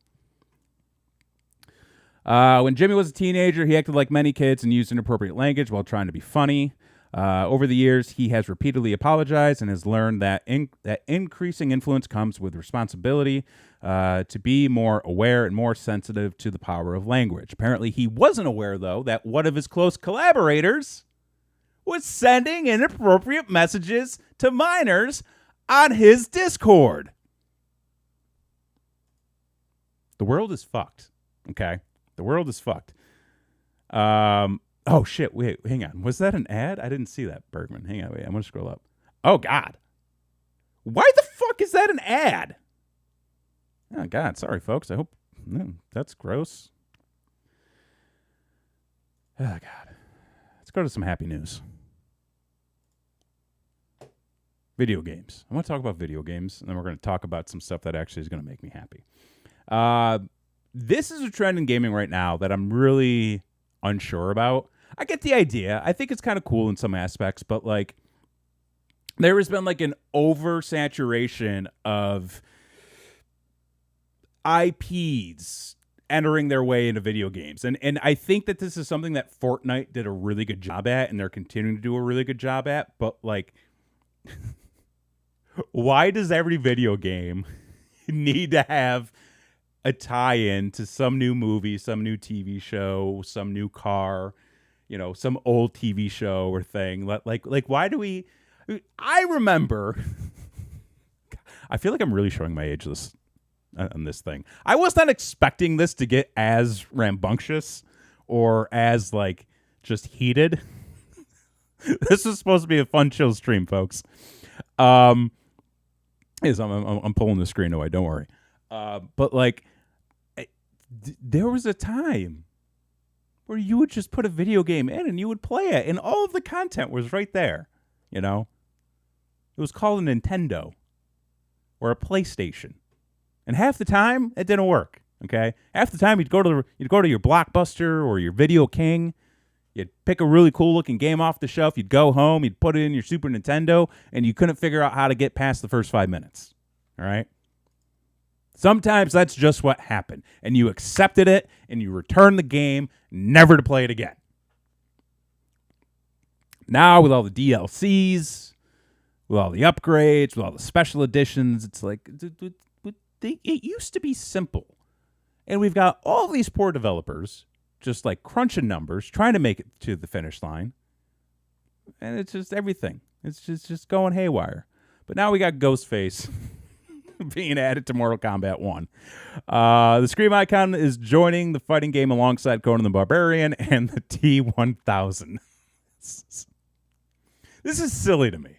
[SPEAKER 1] When Jimmy was a teenager, he acted like many kids and used inappropriate language while trying to be funny. Over the years, he has repeatedly apologized and has learned that that increasing influence comes with responsibility to be more aware and more sensitive to the power of language. Apparently, he wasn't aware, though, that one of his close collaborators was sending inappropriate messages to minors on his Discord. The world is fucked, okay? The world is fucked. Oh, shit. Wait, hang on. Was that an ad? I didn't see that, Bergman. Hang on. Wait, I'm going to scroll up. Oh, God. Why the fuck is that an ad? Oh, God. Sorry, folks. I hope... No, that's gross. Oh, God. Let's go to some happy news. Video games. I want to talk about video games, and then we're going to talk about some stuff that actually is going to make me happy. This is a trend in gaming right now that I'm really unsure about. I get the idea. I think it's kind of cool in some aspects, but like there has been like an oversaturation of IPs entering their way into video games. And I think that this is something that Fortnite did a really good job at, and they're continuing to do a really good job at, but like why does every video game need to have a tie-in to some new movie, some new TV show, some new car, you know, some old TV show or thing? Like why do we... I remember... I feel like I'm really showing my age on this thing. I was not expecting this to get as rambunctious or as, like, just heated. This is supposed to be a fun, chill stream, folks. I'm pulling the screen away, don't worry. But, like... there was a time where you would just put a video game in and you would play it, and all of the content was right there, you know? It was called a Nintendo or a PlayStation. And half the time, it didn't work, okay? Half the time, you'd go to your Blockbuster or your Video King, you'd pick a really cool-looking game off the shelf, you'd go home, you'd put it in your Super Nintendo, and you couldn't figure out how to get past the first 5 minutes, all right? Sometimes that's just what happened, and you accepted it, and you returned the game, never to play it again. Now, with all the DLCs, with all the upgrades, with all the special editions, it's like, it used to be simple. And we've got all these poor developers just like crunching numbers, trying to make it to the finish line, and it's just everything. It's just going haywire. But now we got Ghostface being added to Mortal Kombat 1. The Scream icon is joining the fighting game alongside Conan the Barbarian and the T-1000. This is silly to me.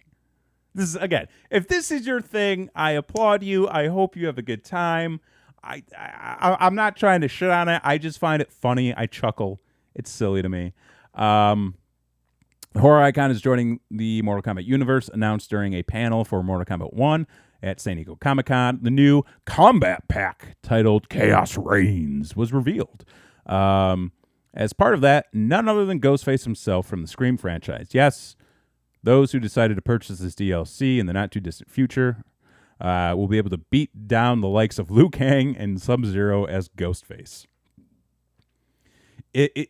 [SPEAKER 1] This is, again, if this is your thing, I applaud you. I hope you have a good time. I'm not trying to shit on it. I just find it funny. I chuckle. It's silly to me. The horror icon is joining the Mortal Kombat universe, announced during a panel for Mortal Kombat 1 at San Diego Comic-Con. The new combat pack titled Chaos Reigns was revealed. As part of that, none other than Ghostface himself from the Scream franchise. Yes, those who decided to purchase this DLC in the not-too-distant future will be able to beat down the likes of Liu Kang and Sub-Zero as Ghostface.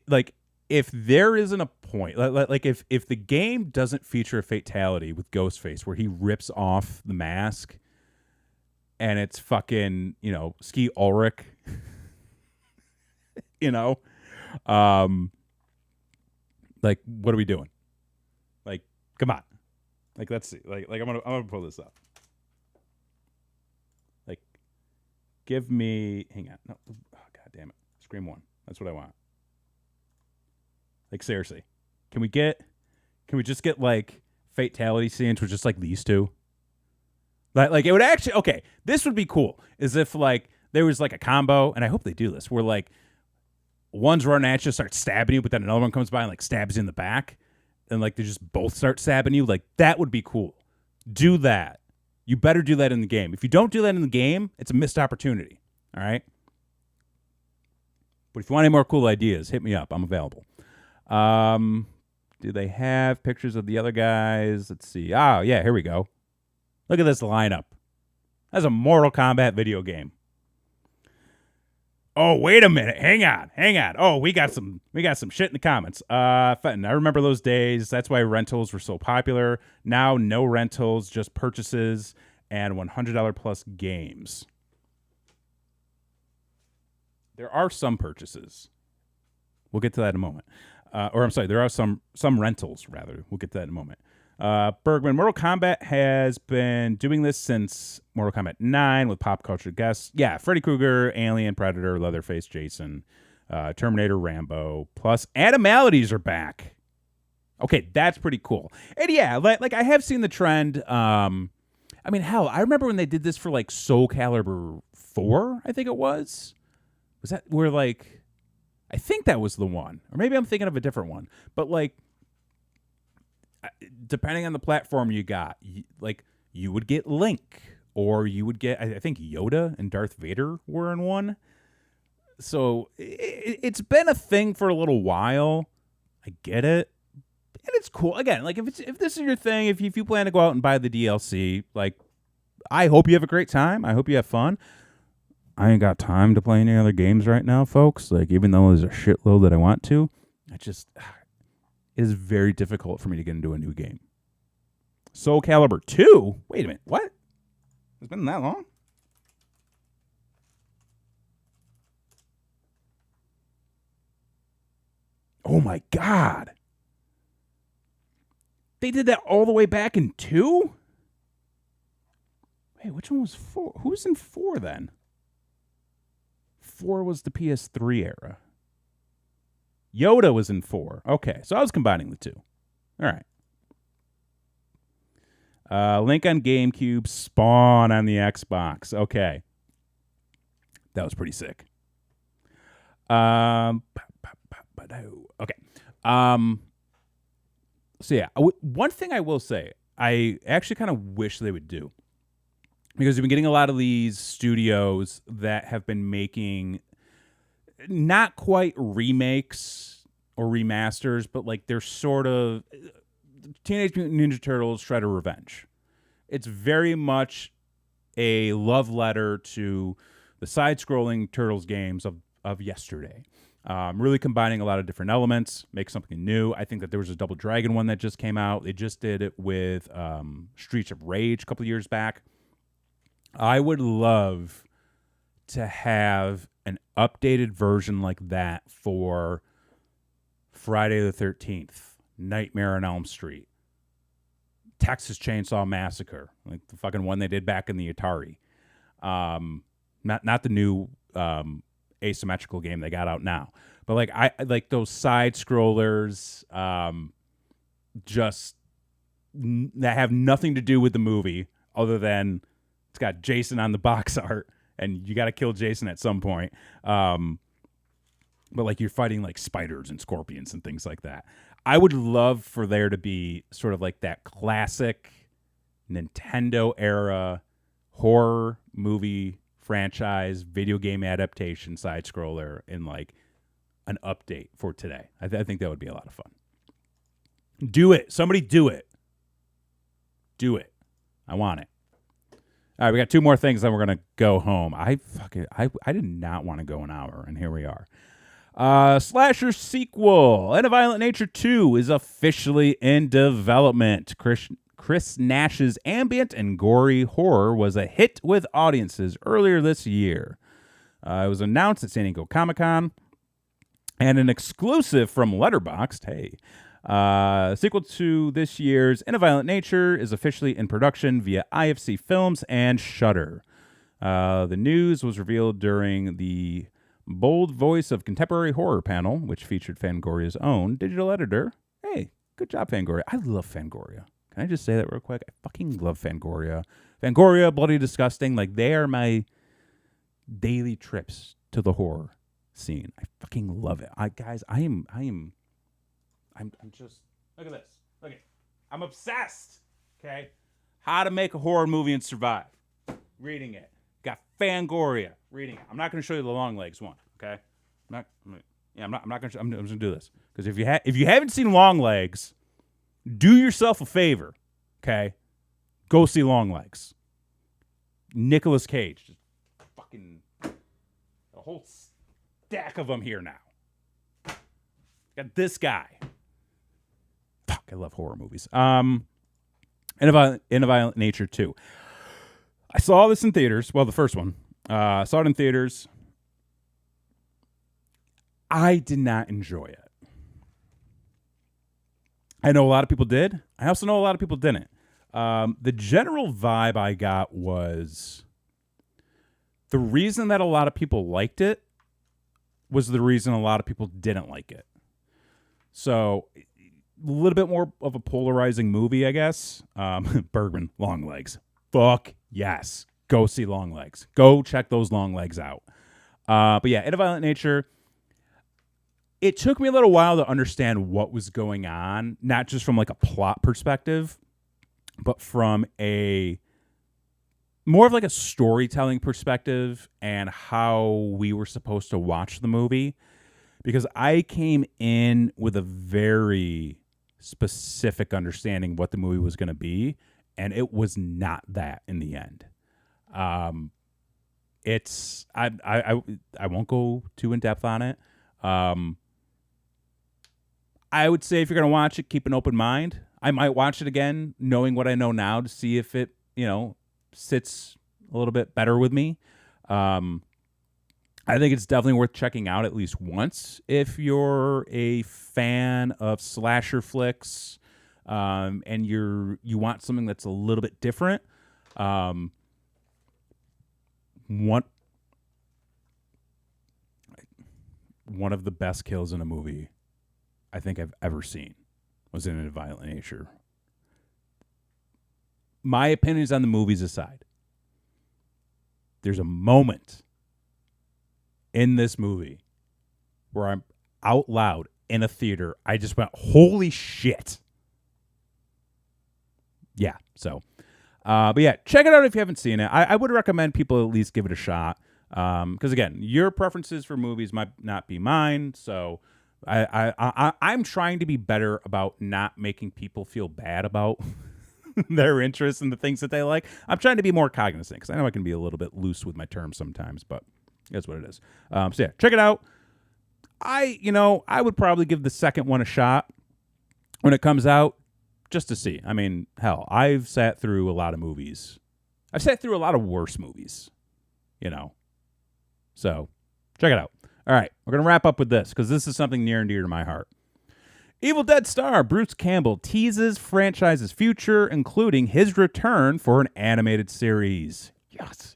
[SPEAKER 1] Like, if there isn't a point, like if the game doesn't feature a fatality with Ghostface where he rips off the mask and it's fucking, you know, Ski Ulrich, you know, like, what are we doing? Like, come on. Like, let's see. Like I'm gonna pull this up. Like, give me, hang on. No, oh, God damn it. Scream 1. That's what I want. Like, seriously, can we just get like fatality scenes with just like these two? Like it would actually, okay, this would be cool. Is if like there was like a combo, and I hope they do this, where like one's running at you, starts stabbing you, but then another one comes by and like stabs you in the back, and like they just both start stabbing you, like that would be cool. Do that. You better do that in the game. If you don't do that in the game, it's a missed opportunity. All right. But if you want any more cool ideas, hit me up. I'm available. Do they have pictures of the other guys? Let's see. Oh, yeah, here we go. Look at this lineup. That's a Mortal Kombat video game. Oh, wait a minute. Hang on. Oh, we got some shit in the comments. Fenton, I remember those days. That's why rentals were so popular. Now, no rentals, just purchases and $100 plus games. There are some purchases. We'll get to that in a moment. There are some rentals, rather. We'll get to that in a moment. Bergman, Mortal Kombat has been doing this since Mortal Kombat 9 with pop culture guests. Yeah, Freddy Krueger, Alien, Predator, Leatherface, Jason, Terminator, Rambo, plus Animalities are back. Okay, that's pretty cool. And yeah, like I have seen the trend. I mean, hell, I remember when they did this for like Soul Calibur 4, I think it was. Was that where like, I think that was the one. Or maybe I'm thinking of a different one. But like, depending on the platform you got, you would get Link, or you would get, I think Yoda and Darth Vader were in one. So it's been a thing for a little while. I get it, and it's cool. Again, like if this is your thing, if you plan to go out and buy the DLC, like I hope you have a great time. I hope you have fun. I ain't got time to play any other games right now, folks. Like even though there's a shitload that I want to, it is very difficult for me to get into a new game. Soul Calibur 2? Wait a minute. What? It's been that long? Oh my God. They did that all the way back in 2? Wait, which one was 4? Who's in 4 then? 4 was the PS3 era. Yoda was in 4. Okay, so I was combining the two. All right. Link on GameCube, Spawn on the Xbox. Okay. That was pretty sick. Okay. So yeah, one thing I will say, I actually kind of wish they would do, because we've been getting a lot of these studios that have been making not quite remakes or remasters, but like they're sort of Teenage Mutant Ninja Turtles Shredder Revenge. It's very much a love letter to the side-scrolling Turtles games of yesterday. Really combining a lot of different elements, make something new. I think that there was a Double Dragon one that just came out. They just did it with Streets of Rage a couple of years back. I would love to have an updated version like that for Friday the 13th, Nightmare on Elm Street, Texas Chainsaw Massacre, like the fucking one they did back in the Atari. Not the new asymmetrical game they got out now, but like I like those side scrollers, just that have nothing to do with the movie other than it's got Jason on the box art and you got to kill Jason at some point. But like you're fighting like spiders and scorpions and things like that. I would love for there to be sort of like that classic Nintendo era horror movie franchise video game adaptation side scroller in like an update for today. I think that would be a lot of fun. Do it. Somebody do it. Do it. I want it. All right, we got 2 more things, then we're going to go home. I did not want to go an hour, and here we are. Slasher sequel, And a Violent Nature 2 is officially in development. Chris Nash's ambient and gory horror was a hit with audiences earlier this year. It was announced at San Diego Comic-Con, and an exclusive from Letterboxd, sequel to this year's In a Violent Nature is officially in production via IFC Films and Shudder. The news was revealed during the Bold Voice of Contemporary Horror panel, which featured Fangoria's own digital editor. Hey, good job, Fangoria. I love Fangoria. Can I just say that real quick? I fucking love Fangoria. Fangoria, Bloody Disgusting, like they are my daily trips to the horror scene. I fucking love it. I'm just, look at this. I'm obsessed. Okay? How to Make a Horror Movie and Survive. Reading it. Got Fangoria. Reading it. I'm not going to show you the Long Legs one. Okay? I'm not going to. I'm just going to do this because if you haven't seen Long Legs, do yourself a favor. Okay? Go see Long Legs. Nicolas Cage. Just fucking a whole stack of them here now. Got this guy. Fuck, I love horror movies. In a Violent Nature 2. I saw this in theaters. Well, the first one. I saw it in theaters. I did not enjoy it. I know a lot of people did. I also know a lot of people didn't. The general vibe I got was the reason that a lot of people liked it was the reason a lot of people didn't like it. So a little bit more of a polarizing movie, I guess. Bergman, Long Legs. Fuck yes. Go see Long Legs. Go check those Long Legs out. But yeah, In a Violent Nature, it took me a little while to understand what was going on, not just from like a plot perspective, but from a more of like a storytelling perspective and how we were supposed to watch the movie. Because I came in with a very specific understanding what the movie was going to be, and it was not that in the end. It's I won't go too in depth on it. I would say if you're going to watch it, keep an open mind. I might watch it again, knowing what I know now, to see if it, sits a little bit better with me. I think it's definitely worth checking out at least once if you're a fan of slasher flicks, and you want something that's a little bit different. One of the best kills in a movie I think I've ever seen was in A Violent Nature. My opinions on the movies aside, there's a moment in this movie where I'm out loud in a theater. I just went, holy shit. Yeah, so. But yeah, check it out if you haven't seen it. I would recommend people at least give it a shot. Because again, your preferences for movies might not be mine. So I'm trying to be better about not making people feel bad about their interests and the things that they like. I'm trying to be more cognizant because I know I can be a little bit loose with my terms sometimes, but that's what it is. So yeah, check it out. I would probably give the second one a shot when it comes out just to see. I mean, hell, I've sat through a lot of movies. I've sat through a lot of worse movies, So check it out. All right, we're going to wrap up with this because this is something near and dear to my heart. Evil Dead star Bruce Campbell teases franchise's future, including his return for an animated series. Yes.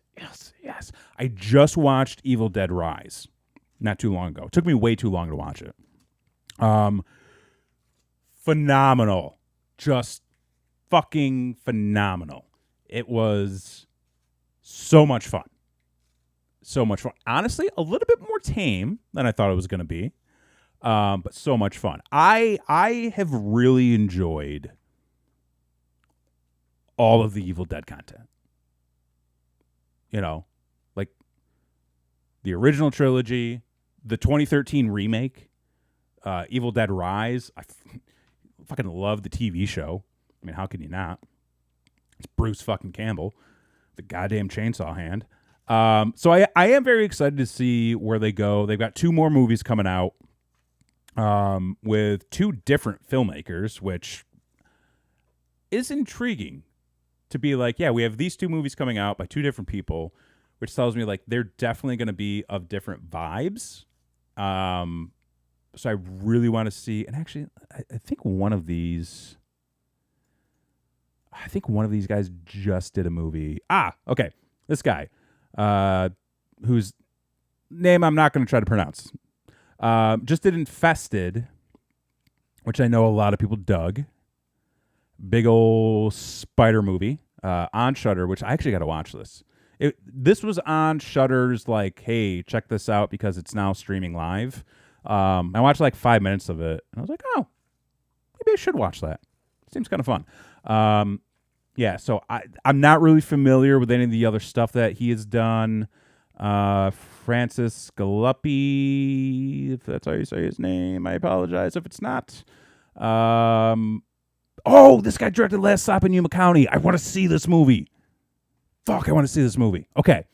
[SPEAKER 1] I just watched Evil Dead Rise not too long ago. It took me way too long to watch it. Phenomenal. Just fucking phenomenal. It was so much fun. So much fun. Honestly, a little bit more tame than I thought it was going to be. But so much fun. I have really enjoyed all of the Evil Dead content. Like the original trilogy, the 2013 remake, Evil Dead Rise. I fucking love the TV show. I mean, how can you not? It's Bruce fucking Campbell, the goddamn chainsaw hand. So I am very excited to see where they go. They've got 2 more movies coming out with 2 different filmmakers, which is intriguing to be like, yeah, we have these 2 movies coming out by 2 different people, which tells me like they're definitely going to be of different vibes. So I really want to see, and actually I think one of these guys just did a movie. Okay. This guy, whose name I'm not going to try to pronounce, just did Infested, which I know a lot of people dug. Big old spider movie on Shudder, which I actually got to watch this. This was on Shudder's like, hey, check this out because it's now streaming live. I watched like 5 minutes of it, and I was like, oh, maybe I should watch that. Seems kind of fun. Yeah, so I'm not really familiar with any of the other stuff that he has done. Francis Galuppi, if that's how you say his name. I apologize if it's not. This guy directed Last Stop in Yuma County. I want to see this movie. Fuck, I want to see this movie. Okay.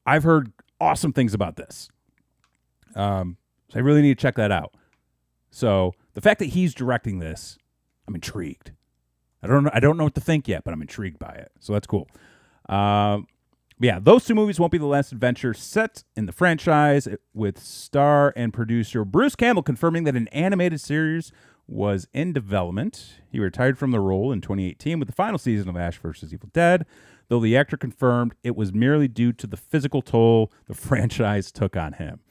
[SPEAKER 1] I've heard awesome things about this. So I really need to check that out. So the fact that he's directing this, I'm intrigued. I don't know what to think yet, but I'm intrigued by it. So that's cool. Yeah, those two movies won't be the last adventure set in the franchise, with star and producer Bruce Campbell confirming that an animated series was in development. He retired from the role in 2018 with the final season of Ash vs. Evil Dead, though the actor confirmed it was merely due to the physical toll the franchise took on him.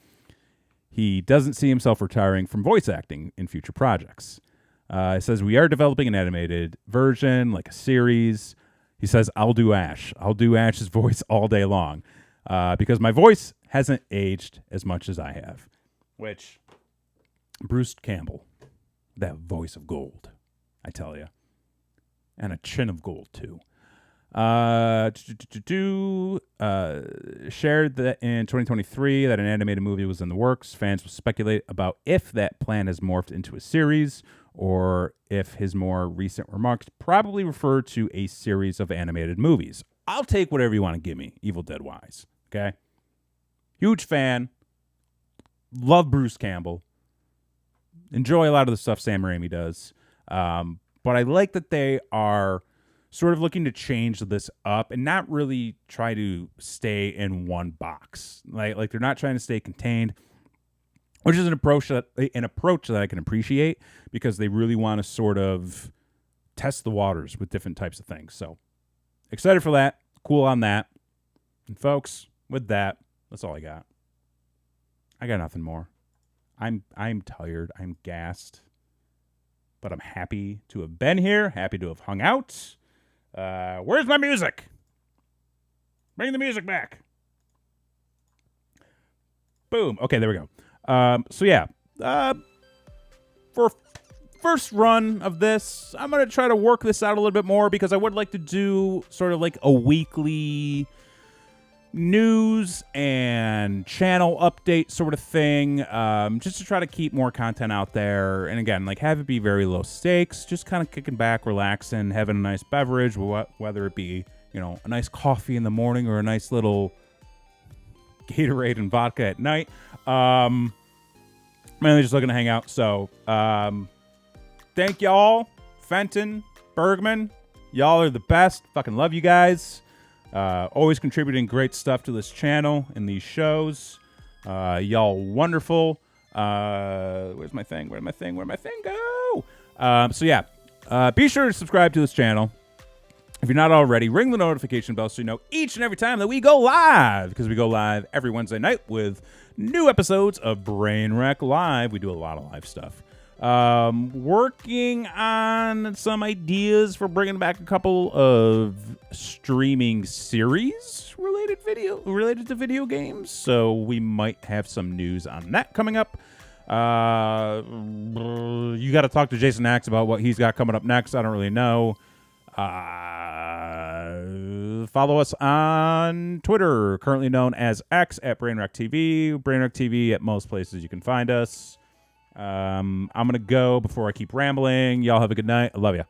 [SPEAKER 1] He doesn't see himself retiring from voice acting in future projects. It says, we are developing an animated version, like a series. He says, I'll do Ash. I'll do Ash's voice all day long because my voice hasn't aged as much as I have. Which, Bruce Campbell, that voice of gold, I tell you. And a chin of gold, too. Shared that in 2023 that an animated movie was in the works. Fans will speculate about if that plan has morphed into a series or if his more recent remarks probably refer to a series of animated movies. I'll take whatever you want to give me, Evil Dead wise. Okay? Huge fan. Love Bruce Campbell. Enjoy a lot of the stuff Sam Raimi does. But I like that they are sort of looking to change this up and not really try to stay in one box. Like they're not trying to stay contained, which is an approach that I can appreciate because they really want to sort of test the waters with different types of things. So excited for that. Cool on that. And folks, with that, that's all I got. I got nothing more. I'm tired. I'm gassed. But I'm happy to have been here. Happy to have hung out. Where's my music? Bring the music back. Boom. Okay, there we go. For first run of this, I'm going to try to work this out a little bit more because I would like to do sort of like a weekly news and channel update sort of thing, just to try to keep more content out there. And again, like have it be very low stakes, just kind of kicking back, relaxing, having a nice beverage, whether it be, a nice coffee in the morning or a nice little Gatorade and vodka at night. Mainly just looking to hang out. So, thank y'all, Fenton, Bergman. Y'all are the best. Fucking love you guys. Always contributing great stuff to this channel and these shows. Y'all wonderful. Where's my thing? Where'd my thing go? Be sure to subscribe to this channel. If you're not already, ring the notification bell so you know each and every time that we go live, because we go live every Wednesday night with new episodes of Brain Wreck Live. We do a lot of live stuff. Working on some ideas for bringing back a couple of streaming series related to video games. So we might have some news on that coming up. You got to talk to Jason Axe about what he's got coming up next. I don't really know. Follow us on Twitter, currently known as X, at Brainwreck TV. Brainwreck TV at most places you can find us. I'm going to go before I keep rambling. Y'all have a good night. I love you.